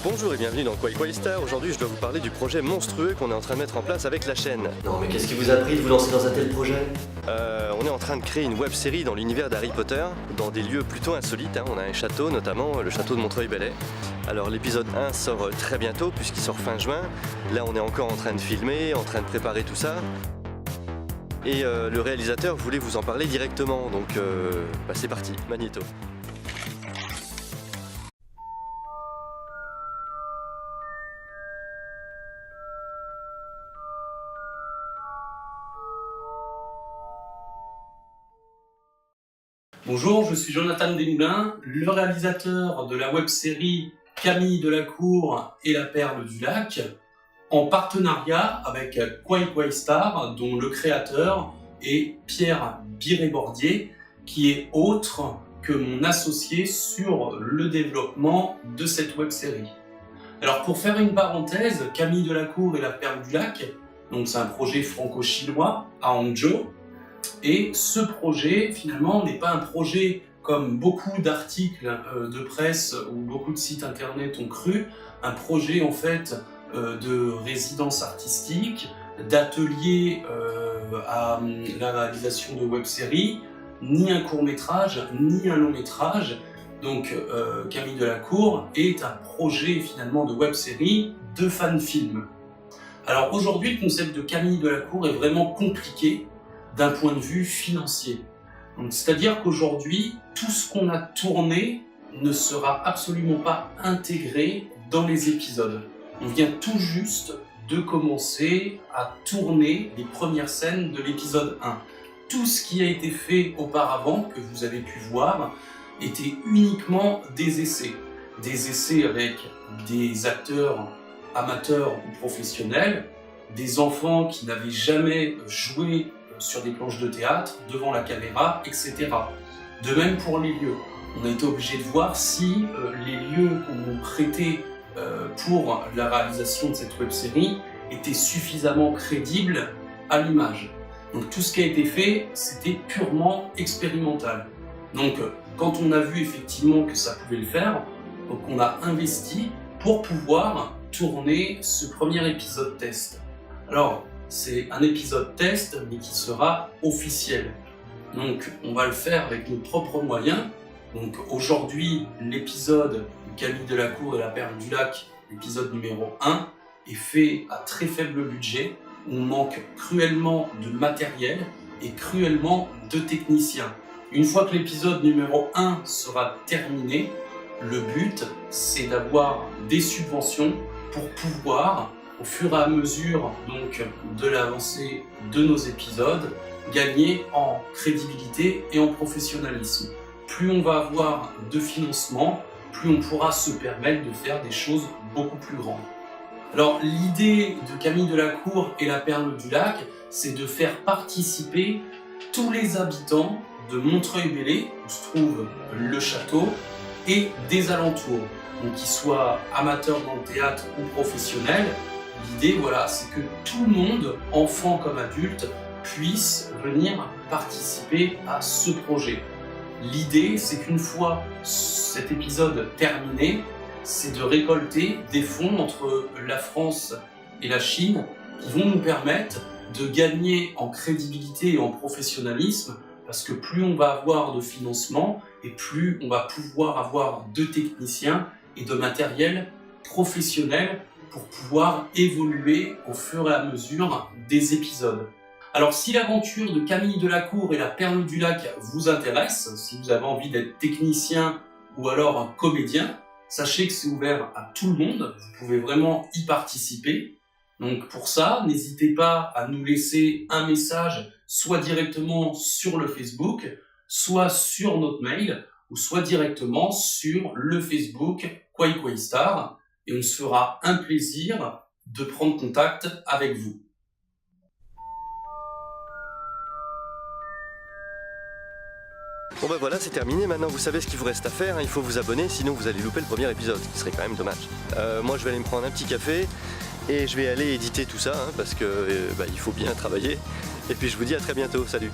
Bonjour et bienvenue dans Quaystar. Aujourd'hui je dois vous parler du projet monstrueux qu'on est en train de mettre en place avec la chaîne. Non mais qu'est-ce qui vous a pris de vous lancer dans un tel projet? On est en train de créer une web série dans l'univers d'Harry Potter, dans des lieux plutôt insolites, On a un château, notamment le château de Montreuil-Bellay. Alors l'épisode 1 sort très bientôt puisqu'il sort fin juin. Là on est encore en train de filmer, en train de préparer tout ça. Et le réalisateur voulait vous en parler directement, donc c'est parti, Magnéto. Bonjour, je suis Jonathan Desmoulins, le réalisateur de la web-série Camille Delacour et la Perle du Lac, en partenariat avec Quaystar, dont le créateur est Pierre Birébordier, qui est autre que mon associé sur le développement de cette web-série. Alors pour faire une parenthèse, Camille Delacour et la Perle du Lac, donc c'est un projet franco-chinois à Hangzhou. Et ce projet, finalement, n'est pas un projet comme beaucoup d'articles de presse ou beaucoup de sites internet ont cru, un projet en fait de résidence artistique, d'atelier à la réalisation de web-séries, ni un court-métrage, ni un long-métrage. Donc Camille Delacour est un projet finalement de web-série de fan-film. Alors aujourd'hui, le concept de Camille Delacour est vraiment compliqué d'un point de vue financier. C'est-à-dire qu'aujourd'hui, tout ce qu'on a tourné ne sera absolument pas intégré dans les épisodes. On vient tout juste de commencer à tourner les premières scènes de l'épisode 1. Tout ce qui a été fait auparavant, que vous avez pu voir, était uniquement des essais. Des essais avec des acteurs amateurs ou professionnels, des enfants qui n'avaient jamais joué sur des planches de théâtre, devant la caméra, etc. De même pour les lieux. On a été obligé de voir si les lieux qu'on nous prêtait pour la réalisation de cette web-série étaient suffisamment crédibles à l'image. Donc tout ce qui a été fait, c'était purement expérimental. Donc quand on a vu effectivement que ça pouvait le faire, donc on a investi pour pouvoir tourner ce premier épisode test. Alors, c'est un épisode test, mais qui sera officiel. Donc, on va le faire avec nos propres moyens. Donc, aujourd'hui, l'épisode Camille Delacour et la Perle du Lac, l'épisode numéro 1, est fait à très faible budget. On manque cruellement de matériel et cruellement de techniciens. Une fois que l'épisode numéro 1 sera terminé, le but, c'est d'avoir des subventions pour pouvoir, au fur et à mesure donc, de l'avancée de nos épisodes, gagner en crédibilité et en professionnalisme. Plus on va avoir de financement, plus on pourra se permettre de faire des choses beaucoup plus grandes. Alors l'idée de Camille Delacour et la Perle du Lac, c'est de faire participer tous les habitants de Montreuil-Bellay, où se trouve le château, et des alentours. Donc qu'ils soient amateurs dans le théâtre ou professionnels. L'idée, c'est que tout le monde, enfant comme adulte, puisse venir participer à ce projet. L'idée, c'est qu'une fois cet épisode terminé, c'est de récolter des fonds entre la France et la Chine qui vont nous permettre de gagner en crédibilité et en professionnalisme, parce que plus on va avoir de financement et plus on va pouvoir avoir de techniciens et de matériel professionnel pour pouvoir évoluer au fur et à mesure des épisodes. Alors si l'aventure de Camille Delacour et la Perle du Lac vous intéresse, si vous avez envie d'être technicien ou alors un comédien, sachez que c'est ouvert à tout le monde, vous pouvez vraiment y participer. Donc pour ça, n'hésitez pas à nous laisser un message, soit directement sur le Facebook, soit sur notre mail, ou soit directement sur le Facebook Quaystar, et on se fera un plaisir de prendre contact avec vous. Bon voilà, c'est terminé, maintenant vous savez ce qu'il vous reste à faire, il faut vous abonner, sinon vous allez louper le premier épisode, ce qui serait quand même dommage. Moi je vais aller me prendre un petit café, et je vais aller éditer tout ça, parce que il faut bien travailler, et puis je vous dis à très bientôt, salut.